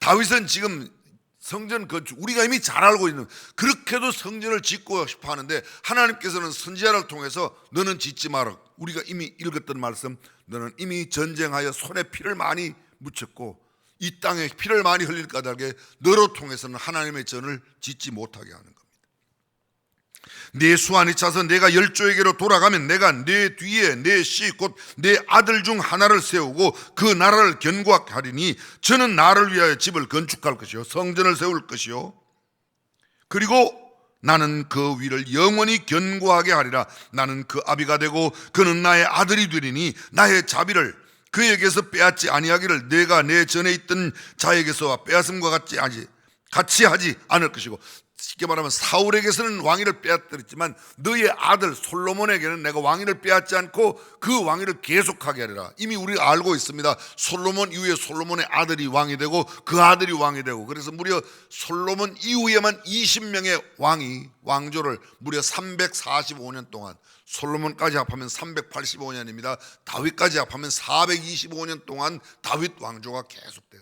다윗은 지금 성전 건축, 우리가 이미 잘 알고 있는, 그렇게도 성전을 짓고 싶어 하는데 하나님께서는 선지자를 통해서 너는 짓지 마라. 우리가 이미 읽었던 말씀, 너는 이미 전쟁하여 손에 피를 많이 묻혔고 이 땅에 피를 많이 흘릴 까닭에 너로 통해서는 하나님의 전을 짓지 못하게 하는 겁니다. 내 수 안에 차서 내가 열조에게로 돌아가면 내가 내 뒤에 내 씨 곧 내 아들 중 하나를 세우고 그 나라를 견고하게 하리니 저는 나를 위하여 집을 건축할 것이요 성전을 세울 것이요 그리고 나는 그 위를 영원히 견고하게 하리라. 나는 그 아비가 되고 그는 나의 아들이 되리니 나의 자비를 그에게서 빼앗지 아니하기를 내가 내 전에 있던 자에게서 빼앗음과 같이 하지 않을 것이고, 쉽게 말하면 사울에게서는 왕위를 빼앗들었지만 너의 아들 솔로몬에게는 내가 왕위를 빼앗지 않고 그 왕위를 계속하게 하리라. 이미 우리가 알고 있습니다. 솔로몬 이후에 솔로몬의 아들이 왕이 되고 그 아들이 왕이 되고, 그래서 무려 솔로몬 이후에만 20명의 왕이 왕조를 무려 345년 동안, 솔로몬까지 합하면 385년입니다. 다윗까지 합하면 425년 동안 다윗 왕조가 계속돼요.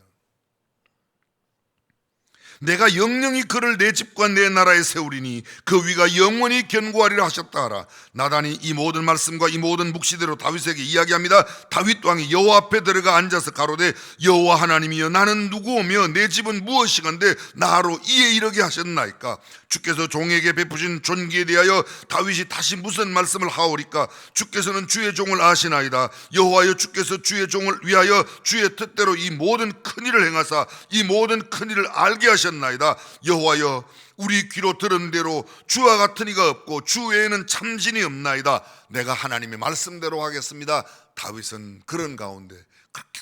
내가 영영히 그를 내 집과 내 나라에 세우리니 그 위가 영원히 견고하리라 하셨다 하라. 나단이 이 모든 말씀과 이 모든 묵시대로 다윗에게 이야기합니다. 다윗 왕이 여호와 앞에 들어가 앉아서 가로되 여호와 하나님이여 나는 누구오며 내 집은 무엇이건대 나로 이에 이르게 하셨나이까. 주께서 종에게 베푸신 존귀에 대하여 다윗이 다시 무슨 말씀을 하오리까. 주께서는 주의 종을 아시나이다. 여호와여 주께서 주의 종을 위하여 주의 뜻대로 이 모든 큰 일을 행하사 이 모든 큰 일을 알게 하셨나이다. 여호와여 우리 귀로 들은 대로 주와 같은 이가 없고 주 외에는 참신이 없나이다. 내가 하나님의 말씀대로 하겠습니다. 다윗은 그런 가운데 그렇게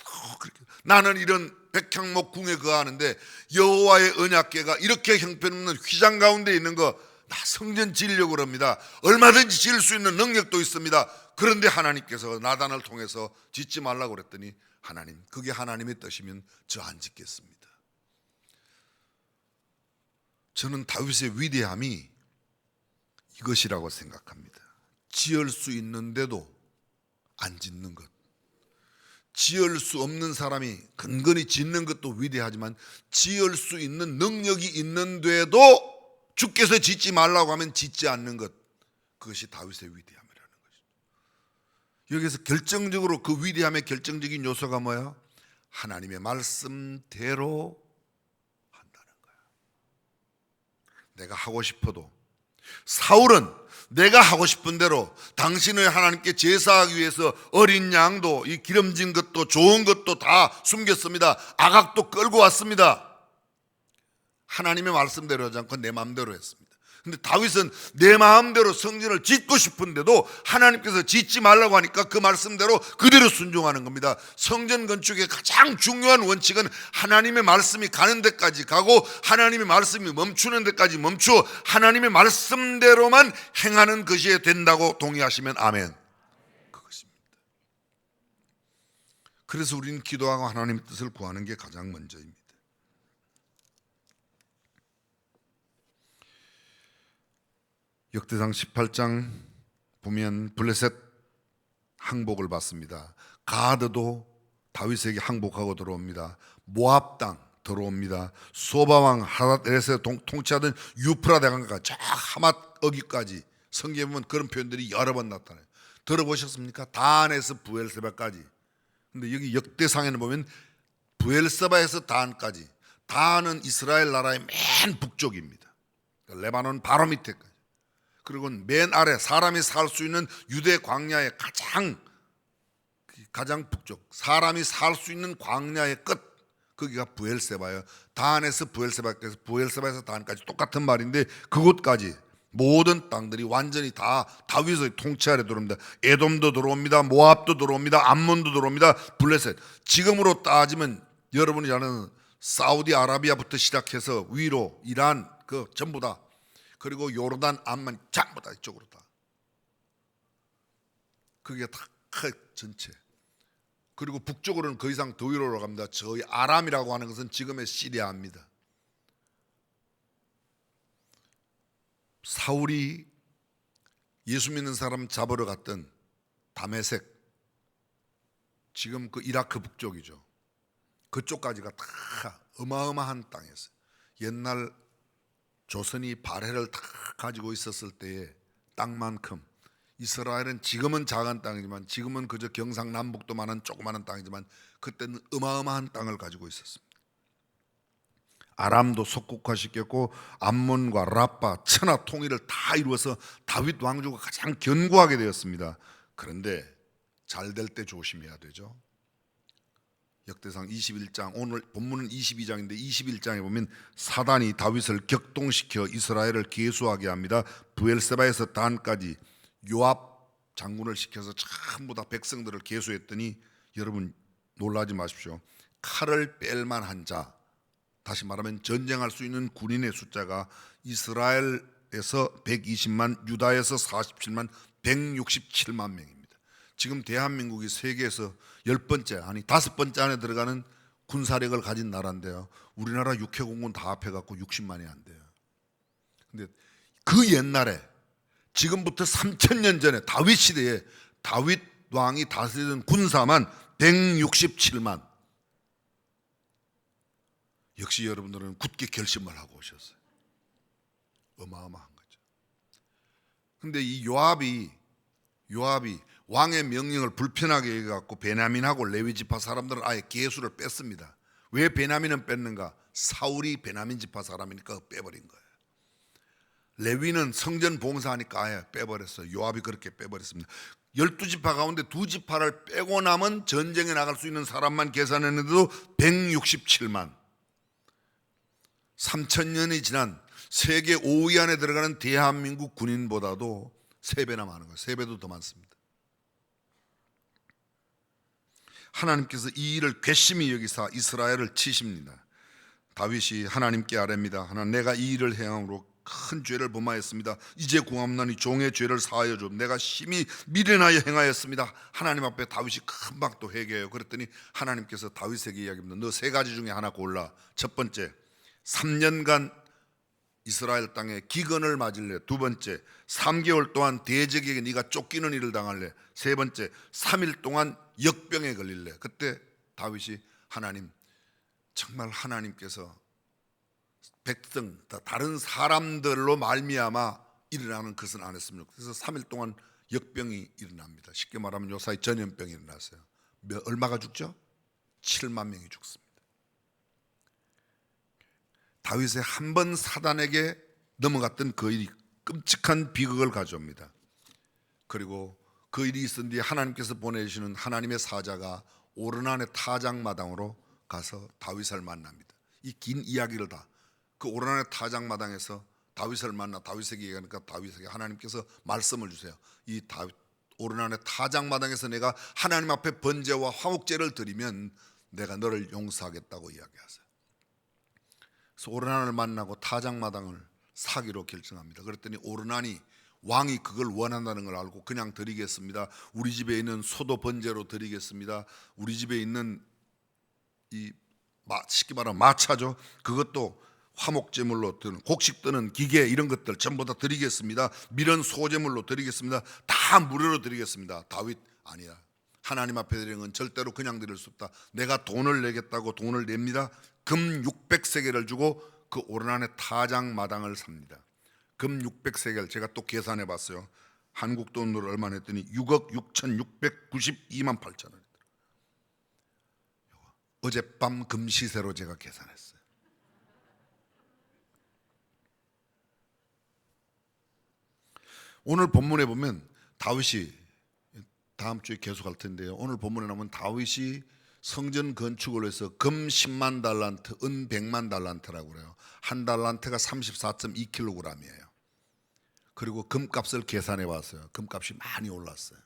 나는 이런 백향목 궁에 거하는데 여호와의 언약궤가 이렇게 형편없는 휘장 가운데 있는 거, 나 성전 지으려고 합니다. 얼마든지 지을 수 있는 능력도 있습니다. 그런데 하나님께서 나단을 통해서 짓지 말라고 그랬더니 하나님, 그게 하나님의 뜻이면 저 안 짓겠습니다. 저는 다윗의 위대함이 이것이라고 생각합니다. 지을 수 있는데도 안 짓는 것. 지을 수 없는 사람이 근근히 짓는 것도 위대하지만 지을 수 있는 능력이 있는데도 주께서 짓지 말라고 하면 짓지 않는 것, 그것이 다윗의 위대함이라는 것이죠. 여기서 결정적으로 그 위대함의 결정적인 요소가 뭐야? 하나님의 말씀대로 한다는 거야. 내가 하고 싶어도, 사울은 내가 하고 싶은 대로 당신을 하나님께 제사하기 위해서 어린 양도 이 기름진 것도 좋은 것도 다 숨겼습니다. 아각도 끌고 왔습니다. 하나님의 말씀대로 하지 않고 내 마음대로 했습니다. 근데 다윗은 내 마음대로 성전을 짓고 싶은데도 하나님께서 짓지 말라고 하니까 그 말씀대로 그대로 순종하는 겁니다. 성전 건축의 가장 중요한 원칙은 하나님의 말씀이 가는 데까지 가고 하나님의 말씀이 멈추는 데까지 멈추어 하나님의 말씀대로만 행하는 것이 된다고 동의하시면 아멘. 그것입니다. 그래서 우리는 기도하고 하나님의 뜻을 구하는 게 가장 먼저입니다. 역대상 18장 보면 블레셋 항복을 받습니다. 가드도 다윗에게 항복하고 들어옵니다. 모압 땅 들어옵니다. 소바왕 하닷에레스 통치하던 유프라데 강가가 저 하맛 어기까지, 성경에 보면 그런 표현들이 여러 번 나타나요. 들어보셨습니까? 단에서 부엘세바까지. 근데 여기 역대상에는 보면 부엘세바에서 단까지, 단은 이스라엘 나라의 맨 북쪽입니다. 레바논 바로 밑에까지. 그리고 맨 아래 사람이 살 수 있는 유대 광야의 가장 북쪽, 사람이 살 수 있는 광야의 끝, 거기가 부엘세바예요. 단에서 부엘세바까지, 부엘세바에서 단까지 똑같은 말인데 그곳까지 모든 땅들이 완전히 다 다윗의 통치 아래 들어옵니다. 에돔도 들어옵니다. 모압도 들어옵니다. 암몬도 들어옵니다. 블레셋. 지금으로 따지면 여러분이 아는 사우디아라비아부터 시작해서 위로 이란 그 전부 다, 그리고 요르단, 암만 전부 다 이쪽으로 다. 그게 다 전체. 그리고 북쪽으로는 더 이상 더 위로 올라갑니다. 저희 아람이라고 하는 것은 지금의 시리아입니다. 사울이 예수 믿는 사람 잡으러 갔던 다메섹, 지금 그 이라크 북쪽이죠. 그쪽까지가 다 어마어마한 땅이었어요. 옛날 조선이 발해를 다 가지고 있었을 때의 땅만큼 이스라엘은 지금은 작은 땅이지만, 지금은 그저 경상남북도 많은 조그마한 땅이지만 그때는 어마어마한 땅을 가지고 있었습니다. 아람도 속국화시켰고 암몬과 라빠, 천하 통일을 다 이루어서 다윗 왕조가 가장 견고하게 되었습니다. 그런데 잘 될 때 조심해야 되죠. 역대상 21장, 오늘 본문은 22장인데 21장에 보면 사단이 다윗을 격동시켜 이스라엘을 계수하게 합니다. 브엘세바에서 단까지 요압 장군을 시켜서 전부 다 백성들을 계수했더니, 여러분 놀라지 마십시오. 칼을 뺄 만한 자, 다시 말하면 전쟁할 수 있는 군인의 숫자가 이스라엘에서 120만, 유다에서 47만, 167만 명입니다. 지금 대한민국이 세계에서 10번째, 아니 5번째 안에 들어가는 군사력을 가진 나라인데요, 우리나라 육해공군 다 합해갖고 60만이 안 돼요. 근데 그 옛날에, 지금부터 3000년 전에 다윗 시대에 다윗 왕이 다스리던 군사만 167만. 역시 여러분들은 굳게 결심을 하고 오셨어요. 어마어마한 거죠. 근데 이 요압이 왕의 명령을 불편하게 해갖고 베냐민하고 레위 지파 사람들은 아예 계수를 뺐습니다. 왜 베냐민은 뺐는가? 사울이 베냐민 지파 사람이니까 빼버린 거예요. 레위는 성전 봉사하니까 아예 빼버렸어요. 요압이 그렇게 빼버렸습니다. 12지파 가운데 2지파를 빼고 남은 전쟁에 나갈 수 있는 사람만 계산했는데도 167만. 3000년이 지난 세계 5위 안에 들어가는 대한민국 군인보다도 3배나 많은 거예요. 3배도 더 많습니다. 하나님께서 이 일을 괘씸히 여기사 이스라엘을 치십니다. 다윗이 하나님께 아뢰입니다. 하나님, 내가 이 일을 행함으로 큰 죄를 범하였습니다. 이제 구함나니 종의 죄를 사하여 줘. 내가 심히 미련하여 행하였습니다. 하나님 앞에 다윗이 금방 또 회개해요. 그랬더니 하나님께서 다윗에게 이야기합니다. 너 3가지 중에 하나 골라. 첫 번째, 3년간 이스라엘 땅에 기근을 맞을래. 두 번째, 3개월 동안 대적에게 네가 쫓기는 일을 당할래. 세 번째, 3일 동안 역병에 걸릴래. 그때 다윗이 하나님, 정말 하나님께서 백성, 다른 사람들로 말미암아 일어나는 것은 안 했으면 좋겠어요. 그래서 3일 동안 역병이 일어납니다. 쉽게 말하면 요사이 전염병이 일어났어요. 얼마가 죽죠? 7만 명이 죽습니다. 다윗의 한 번 사단에게 넘어갔던 그 일이 끔찍한 비극을 가져옵니다. 그리고 그 일이 있은 뒤에 하나님께서 보내주시는 하나님의 사자가 오르난의 타작마당으로 가서 다윗을 만납니다. 이 긴 이야기를 다 그 오르난의 타작마당에서 다윗을 만나 다윗에게 얘기하니까 다윗에게 하나님께서 말씀을 주세요. 이 오르난의 타작마당에서 내가 하나님 앞에 번제와 화목제를 드리면 내가 너를 용서하겠다고 이야기하세요. 그래서 오르난을 만나고 타작마당을 사기로 결정합니다. 그랬더니 오르난이, 왕이 그걸 원한다는 걸 알고 그냥 드리겠습니다. 우리 집에 있는 소도 번제로 드리겠습니다. 우리 집에 있는 이 쉽게 말하면 마차죠. 그것도 화목제물로 드는, 곡식 뜨는 기계 이런 것들 전부 다 드리겠습니다. 밀은 소제물로 드리겠습니다. 다 무료로 드리겠습니다. 다윗, 아니야. 하나님 앞에 드리는 건 절대로 그냥 드릴 수 없다. 내가 돈을 내겠다고 돈을 냅니다. 금 600세겔을 주고 그 오르난의 타작마당을 삽니다. 금 600세겔 제가 또 계산해 봤어요. 한국 돈으로 얼마 냈더니 6억 6,692만 8천 원. 어젯밤 금시세로 제가 계산했어요. 오늘 본문에 보면 다윗이, 다음 주에 계속할 텐데요, 오늘 본문에 나오면 다윗이 성전 건축을 위해서 금 10만 달란트, 은 100만 달란트라고 그래요. 한 달란트가 34.2kg이에요. 그리고 금값을 계산해 봤어요. 금값이 많이 올랐어요.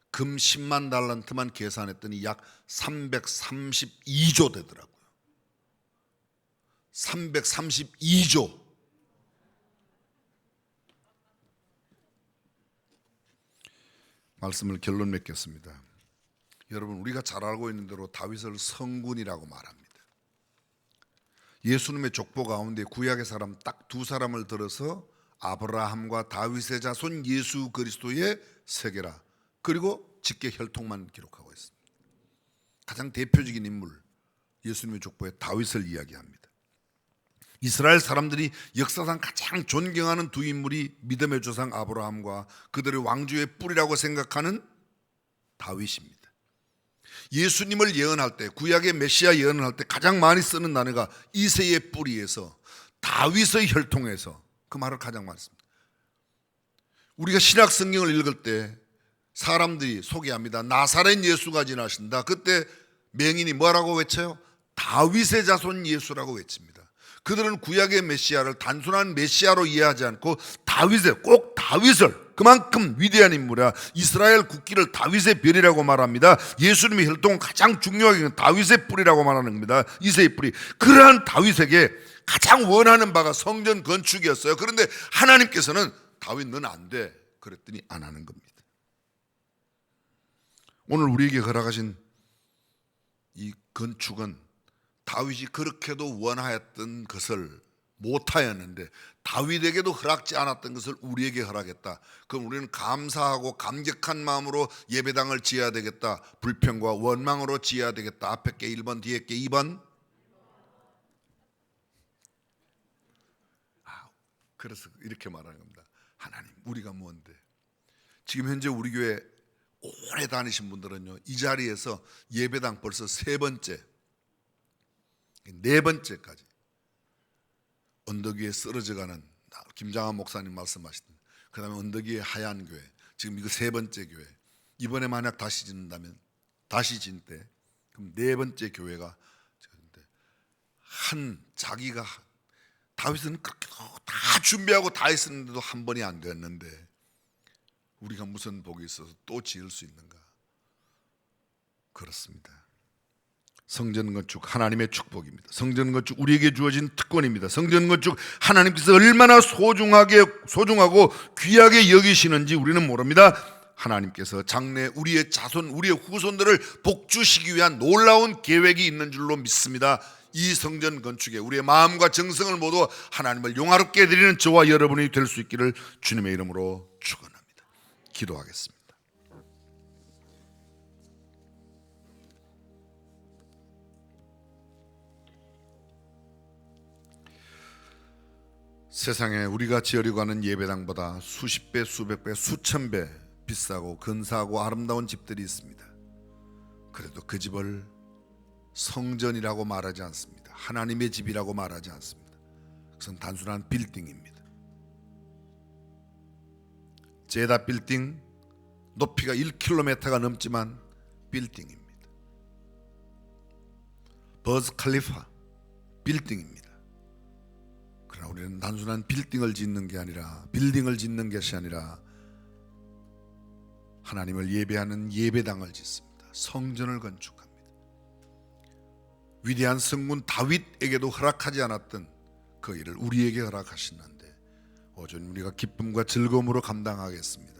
금 10만 달란트만 계산했더니 약 332조 되더라고요. 332조. 말씀을 결론 맺겠습니다. 여러분, 우리가 잘 알고 있는 대로 다윗을 성군이라고 말합니다. 예수님의 족보 가운데 구약의 사람 딱 2사람을 들어서 아브라함과 다윗의 자손 예수 그리스도의 세계라, 그리고 직계 혈통만 기록하고 있습니다. 가장 대표적인 인물, 예수님의 족보에 다윗을 이야기합니다. 이스라엘 사람들이 역사상 가장 존경하는 두 인물이 믿음의 조상 아브라함과 그들의 왕조의 뿌리라고 생각하는 다윗입니다. 예수님을 예언할 때, 구약의 메시아 예언을 할 때 가장 많이 쓰는 단어가 이새의 뿌리에서, 다윗의 혈통에서, 그 말을 가장 많이 씁니다. 우리가 신약 성경을 읽을 때 사람들이 소개합니다. 나사렛 예수가 지나신다. 그때 맹인이 뭐라고 외쳐요? 다윗의 자손 예수라고 외칩니다. 그들은 구약의 메시아를 단순한 메시아로 이해하지 않고 꼭 다윗을, 그만큼 위대한 인물이야. 이스라엘 국기를 다윗의 별이라고 말합니다. 예수님의 혈통은 가장 중요하게 다윗의 뿌리라고 말하는 겁니다. 이새의 뿌리. 그러한 다윗에게 가장 원하는 바가 성전 건축이었어요. 그런데 하나님께서는 다윗 너는 안 돼 그랬더니 안 하는 겁니다. 오늘 우리에게 허락하신 이 건축은 다윗이 그렇게도 원하였던 것을 못하였는데 다윗에게도 허락지 않았던 것을 우리에게 허락했다. 그럼 우리는 감사하고 감격한 마음으로 예배당을 지어야 되겠다. 불평과 원망으로 지어야 되겠다. 앞에 게 1번, 뒤에 게 2번. 그래서 이렇게 말하는 겁니다. 하나님, 우리가 뭔데? 지금 현재 우리 교회 오래 다니신 분들은요, 이 자리에서 예배당 벌써 3번째, 4번째까지 언덕 위에 쓰러져가는 김장한 목사님 말씀하시던, 그 다음에 언덕 위에 하얀 교회, 지금 이거 3번째 교회. 이번에 만약 다시 짓는다면, 다시 짓때 그럼 4번째 교회가 자기가 다윗은 그렇게 다 준비하고 다 했었는데도 한 번이 안 됐는데 우리가 무슨 복이 있어서 또 지을 수 있는가? 그렇습니다. 성전 건축 하나님의 축복입니다. 성전 건축 우리에게 주어진 특권입니다. 성전 건축 하나님께서 얼마나 소중하고 귀하게 여기시는지 우리는 모릅니다. 하나님께서 장래 우리의 자손, 우리의 후손들을 복주시기 위한 놀라운 계획이 있는 줄로 믿습니다. 이 성전 건축에 우리의 마음과 정성을 모두 하나님을 용화롭게 해드리는 저와 여러분이 될 수 있기를 주님의 이름으로 축원합니다. 기도하겠습니다. 세상에 우리가 지으려고 하는 예배당보다 수십 배, 수백 배, 수천 배 비싸고 근사하고 아름다운 집들이 있습니다. 그래도 그 집을 성전이라고 말하지 않습니다. 하나님의 집이라고 말하지 않습니다. 그것은 단순한 빌딩입니다. 제다 빌딩, 높이가 1km가 넘지만 빌딩입니다. 버즈 칼리파 빌딩입니다. 그러나 우리는 단순한 빌딩을 짓는 게 아니라, 빌딩을 짓는 것이 아니라 하나님을 예배하는 예배당을 짓습니다. 성전을 건축합니다. 위대한 성군 다윗에게도 허락하지 않았던 그 일을 우리에게 허락하시는데 오전 우리가 기쁨과 즐거움으로 감당하겠습니다.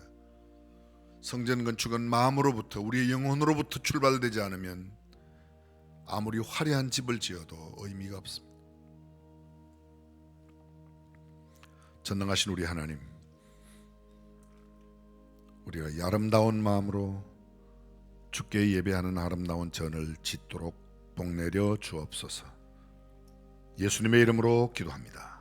성전 건축은 마음으로부터, 우리의 영혼으로부터 출발되지 않으면 아무리 화려한 집을 지어도 의미가 없습니다. 전능하신 우리 하나님, 우리가 이 아름다운 마음으로 주께 예배하는 아름다운 전을 짓도록 복 내려 주옵소서. 예수님의 이름으로 기도합니다.